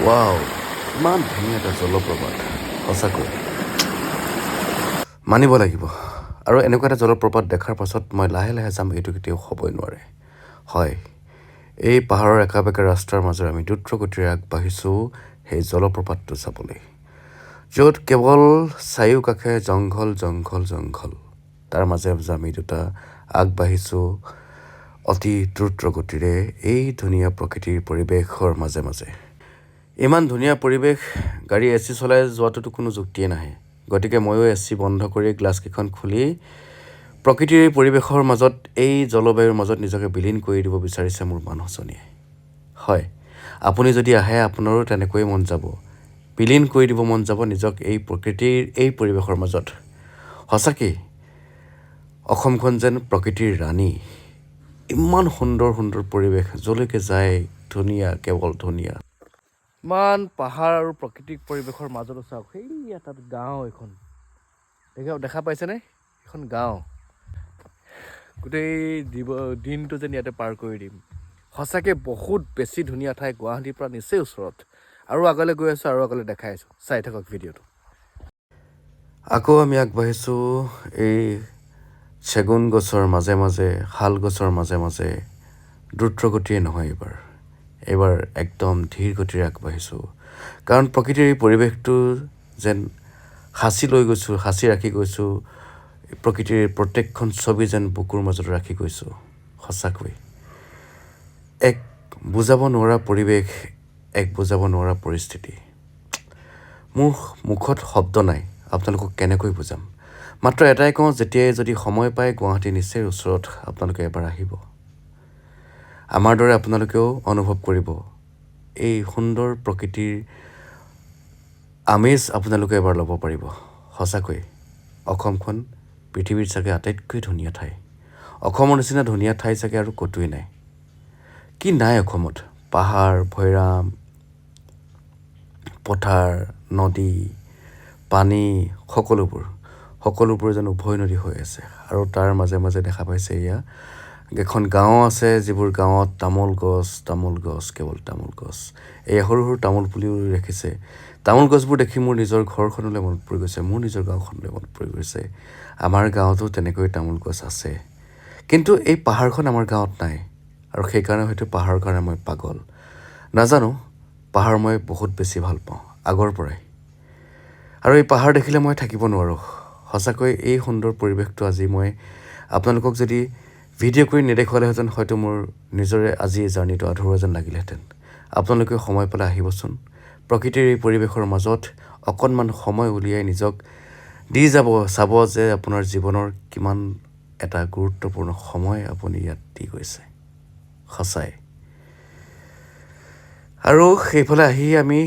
Wow, ইমান ধুনীয়া এটা জলপ্ৰপাত, সঁচাকৈ মানিব লাগিব। আৰু এনেকুৱা এটা জলপ্ৰপাত দেখাৰ পাছত মই লাহে লাহে যাম, এইটো কেতিয়াও হ'বই নোৱাৰে। হয়, এই পাহাৰৰ একা বেকা ৰাস্তাৰ মাজেৰে আমি দ্ৰুতগতিৰে আগবাঢ়িছোঁ সেই জলপ্ৰপাতটো চাবলৈ, য'ত কেৱল চাৰিওকাষে জংঘল জংঘল জংঘল। তাৰ মাজে মাজে আমি দুটা আগবাঢ়িছোঁ অতি দ্ৰুতগতিৰে এই ধুনীয়া প্ৰকৃতিৰ পৰিৱেশৰ মাজে মাজে। ইমান ধুনীয়া পৰিৱেশ, গাড়ী AC চলাই যোৱাটোতো কোনো যুক্তিয়ে নাহে। গতিকে ময়ো AC বন্ধ কৰি গ্লাছকেইখন খুলি প্ৰকৃতিৰ পৰিৱেশৰ মাজত, এই জলবায়ুৰ মাজত নিজকে বিলীন কৰি দিব বিচাৰিছে মোৰ মানুহজনীয়ে। হয়, আপুনি যদি আহে আপোনাৰো তেনেকৈয়ে মন যাব, বিলীন কৰি দিব মন যাব নিজক এই প্ৰকৃতিৰ এই পৰিৱেশৰ মাজত। সঁচাকেই অসমখন যেন প্ৰকৃতিৰ ৰাণী। ইমান সুন্দৰ সুন্দৰ পৰিৱেশ, যলৈকে যায় ধুনীয়া, কেৱল ধুনীয়া। ইমান পাহাৰ আৰু প্ৰাকৃতিক পৰিৱেশৰ মাজত চাওক, সেই তাত গাঁও এখন দেখা পাইছেনে? এখন গাঁও। গোটেই দিনটো যেন ইয়াতে পাৰ কৰি দিম। সঁচাকৈ বহুত বেছি ধুনীয়া ঠাই, গুৱাহাটীৰ পৰা নিচেই ওচৰত। আৰু আগলৈ গৈ আছোঁ, আৰু আগলৈ দেখাই আছোঁ, চাই থাকক ভিডিঅ'টো। আকৌ আমি আগবাঢ়িছোঁ এই চেগুন গছৰ মাজে মাজে, শাল গছৰ মাজে মাজে। দ্ৰুতগতিৰে নহয়, এইবাৰ একদম ধীৰ গতিৰে আগবাঢ়িছোঁ। কাৰণ প্ৰকৃতিৰ এই পৰিৱেশটো যেন সাঁচি লৈ গৈছোঁ, সাঁচি ৰাখি গৈছোঁ। প্ৰকৃতিৰ প্ৰত্যেকখন ছবি যেন বুকুৰ মাজত ৰাখি গৈছোঁ। সঁচাকৈ এক বুজাব নোৱাৰা পৰিৱেশ, এক বুজাব নোৱাৰা পৰিস্থিতি। মোৰ মুখত শব্দ নাই, আপোনালোকক কেনেকৈ বুজাম। মাত্ৰ এটাই কওঁ, যেতিয়াই যদি সময় পায় গুৱাহাটী নিচেই ওচৰত, আপোনালোকে এবাৰ আহিব। আমাৰ দৰে আপোনালোকেও অনুভৱ কৰিব এই সুন্দৰ প্ৰকৃতিৰ আমেজ, আপোনালোকে এবাৰ ল'ব পাৰিব। সঁচাকৈ অসমখন পৃথিৱীৰ চাগে আটাইতকৈ ধুনীয়া ঠাই। অসমৰ নিচিনা ধুনীয়া ঠাই চাগে আৰু ক'তোৱেই নাই। কি নাই অসমত? পাহাৰ, ভৈয়াম, পথাৰ, নদী, পানী, সকলোবোৰ যেন উভৈ নদী হৈ আছে। আৰু তাৰ মাজে মাজে দেখা পাইছে এয়া এখন গাঁও আছে, যিবোৰ গাঁৱত তামোল গছ, কেৱল তামোল গছ। এয়া সৰু সৰু তামোল পুলিও ৰাখিছে। তামোল গছবোৰ দেখি মোৰ নিজৰ ঘৰখনলৈ মনত পৰি গৈছে, মোৰ নিজৰ গাঁওখনলৈ মনত পৰি গৈছে। আমাৰ গাঁৱতো তেনেকৈ তামোল গছ আছে, কিন্তু এই পাহাৰখন আমাৰ গাঁৱত নাই। আৰু সেইকাৰণে হয়তো পাহাৰৰ কাৰণে মই পাগল, নাজানো। পাহাৰ মই বহুত বেছি ভাল পাওঁ আগৰ পৰাই। আৰু এই পাহাৰ দেখিলে মই থাকিব নোৱাৰোঁ। সঁচাকৈ এই সুন্দৰ পৰিৱেশটো আজি মই আপোনালোকক যদি ভিডিঅ' কৰি নেদেখুৱালেহেঁতেন, হয়তো মোৰ নিজৰে আজি এই জাৰ্ণিটো আধৰুৱা যেন লাগিলেহেঁতেন। আপোনালোকে সময় পালে আহিবচোন। প্ৰকৃতিৰ এই পৰিৱেশৰ মাজত অকণমান সময় উলিয়াই নিজক দি যাব, চাব যে আপোনাৰ জীৱনৰ কিমান এটা গুৰুত্বপূৰ্ণ সময় আপুনি ইয়াত দি গৈছে। সঁচাই। আৰু সেইফালে আহি আমি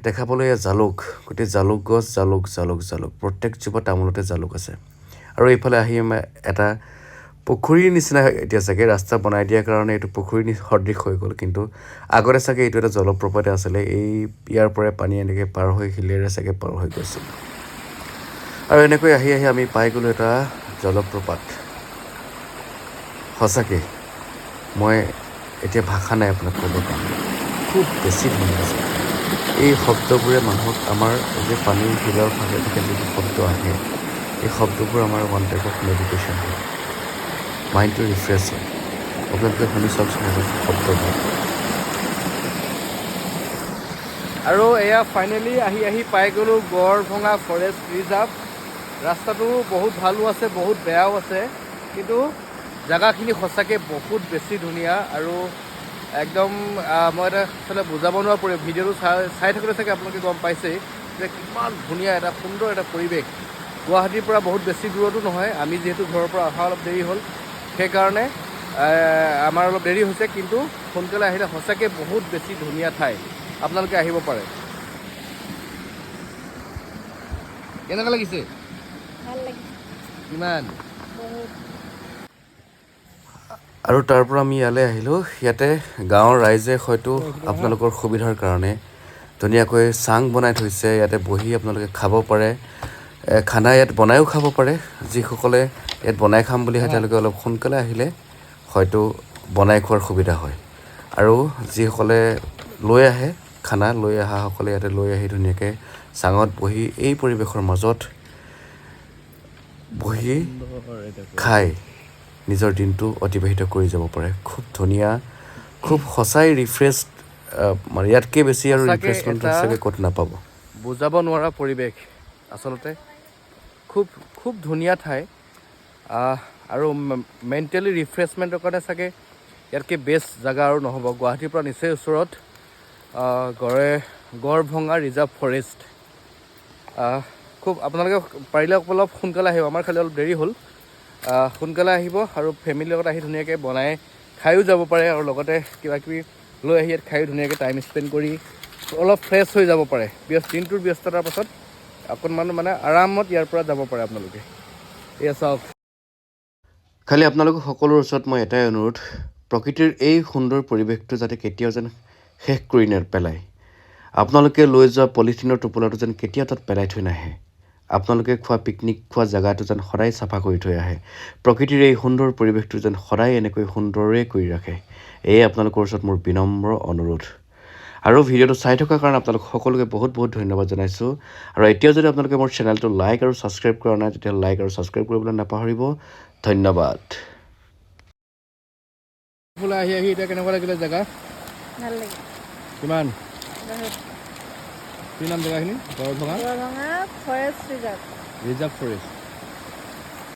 দেখা পালোঁ এয়া জালুক, গোটেই জালুক গছ, জালুক। প্ৰত্যেকজোপা তামোলতে জালুক আছে। আৰু এইফালে আহি এটা পুখুৰীৰ নিচিনা, এতিয়া চাগে ৰাস্তা বনাই দিয়াৰ কাৰণে এইটো পুখুৰীৰ সদৃশ হৈ গ'ল, কিন্তু আগতে চাগে এইটো এটা জলপ্ৰপাতে আছিলে। ইয়াৰ পৰাই পানী এনেকৈ পাৰ হৈ শিলেৰে চাগে পাৰ হৈ গৈছিল। আৰু এনেকৈ আহি আহি আমি পাই গ'লোঁ এটা জলপ্ৰপাত। সঁচাকৈ মই এতিয়া ভাষা নাই আপোনাক ক'বৰ কাৰণে। খুব বেছি ধুনীয়া আছে। এই শব্দবোৰে মানুহক, আমাৰ যে পানীৰ শিলৰ ফালে থাকে যিবোৰ শব্দ আহে, এই শব্দবোৰ আমাৰ ওৱান টাইপ অফ মেডিটেশ্যন হয়। মাইণ্ডটো ৰিফ্ৰেছ হয়। আপোনালোকে শুনি চাওকচোন শব্দবোৰ। আৰু এয়া ফাইনেলি আহি পাই গ'লোঁ গড়ভঙা ফৰেষ্ট ৰিজাৰ্ভ। ৰাস্তাটো বহুত ভালো আছে, বহুত বেয়াও আছে, কিন্তু জেগাখিনি সঁচাকৈ বহুত বেছি ধুনীয়া। আৰু একদম মই এটা আচলতে বুজাব নোৱাৰা পৰিৱেশ। ভিডিঅ'টো চাই থাকোঁতে চাগে আপোনালোকে গম পাইছেই যে কিমান ধুনীয়া এটা সুন্দৰ এটা পৰিৱেশ। গুৱাহাটীৰ পৰা বহুত বেছি দূৰতো নহয়। আমি যিহেতু ঘৰৰ পৰা অহা অলপ দেৰি হ'ল, সেইকাৰণে আমাৰ অলপ দেৰি হৈছে, কিন্তু সোনকালে আহিলে সঁচাকৈ বহুত বেছি ধুনীয়া ঠাই। আপোনালোকে আহিব পাৰে। কেনেকুৱা লাগিছে? ভাল লাগিছে। কিমান? বহুত। আৰু তাৰ পৰা আমি ইয়ালৈ আহিলোঁ। ইয়াতে গাঁৱৰ ৰাইজে হয়তো আপোনালোকৰ সুবিধাৰ কাৰণে ধুনীয়াকৈ চাং বনাই থৈছে। ইয়াতে বহি আপোনালোকে খাব পাৰে। খানা ইয়াত বনায়ো খাব পাৰে। যিসকলে ইয়াত বনাই খাম বুলি আহে, তেওঁলোকে অলপ সোনকালে আহিলে হয়তো বনাই খোৱাৰ সুবিধা হয়। আৰু যিসকলে লৈ আহে খানা লৈ অহাসকলে ইয়াতে লৈ আহি ধুনীয়াকৈ চাঙত বহি এই পৰিৱেশৰ মাজত বহি খাই নিজৰ দিনটো অতিবাহিত কৰি যাব পাৰে খুব ধুনীয়া খুব সঁচাই ৰিফ্ৰেছ মানে ইয়াতকৈ বেছি আৰু ৰিফ্ৰেছমেণ্ট চাগে ক'ত নাপাব বুজাব নোৱাৰা পৰিৱেশ আচলতে খুব খুব ধুনীয়া ঠাই আৰু মেণ্টেলি ৰিফ্ৰেছমেণ্টৰ কাৰণে চাগে ইয়াতকৈ বেষ্ট জেগা আৰু নহ'ব গুৱাহাটীৰ পৰা নিচেই ওচৰত গড়ভঙা ৰিজাৰ্ভ ফৰেষ্ট খুব আপোনালোকে পাৰিলে অলপ সোনকালে আহিব আমাৰ খালি অলপ দেৰি হ'ল সোনকালে আহিব আৰু ফেমিলিৰ লগত আহি ধুনীয়াকৈ বনাই খায়ো যাব পাৰে আৰু লগতে কিবাকিবি লৈ আহি ইয়াত খায়ো ধুনীয়াকৈ টাইম স্পেণ্ড কৰি অলপ ফ্ৰেছ হৈ যাব পাৰে দিনটোৰ ব্যস্ততাৰ পাছত অকণমান মানে আৰামত ইয়াৰ পৰা যাব পাৰে আপোনালোকে এয়া চাওক খালি আপোনালোকক সকলোৰে ওচৰত মই এটাই অনুৰোধ প্ৰকৃতিৰ এই সুন্দৰ পৰিৱেশটো যাতে কেতিয়াও যেন শেষ কৰি নেপেলায় আপোনালোকে লৈ যোৱা পলিথিনৰ টোপোলাটো যেন কেতিয়াও তাত পেলাই থৈ নাহে আপোনালোকে খোৱা পিকনিক খোৱা জেগাটো যেন সদায় চাফা কৰি থৈ আহে প্ৰকৃতিৰ এই সুন্দৰ পৰিৱেশটো যেন সদায় এনেকৈ সুন্দৰেই কৰি ৰাখে এয়ে আপোনালোকৰ ওচৰত মোৰ বিনম্ৰ অনুৰোধ আৰু ভিডিঅ'টো চাই থকাৰ কাৰণে আপোনালোক সকলোকে বহুত বহুত ধন্যবাদ জনাইছোঁ আৰু এতিয়াও যদি আপোনালোকে মোৰ চেনেলটো লাইক আৰু ছাবস্ক্ৰাইব কৰা নাই তেতিয়াহ'লে লাইক আৰু ছাবস্ক্ৰাইব কৰিবলৈ নাপাহৰিব ধন্যবাদ আহি এতিয়া কেনেকুৱা লাগিলে জেগা ভাল লাগে কিমান বহুত কি নাম জেগাখিনি Garbhanga Garbhanga forest reserve reserve forest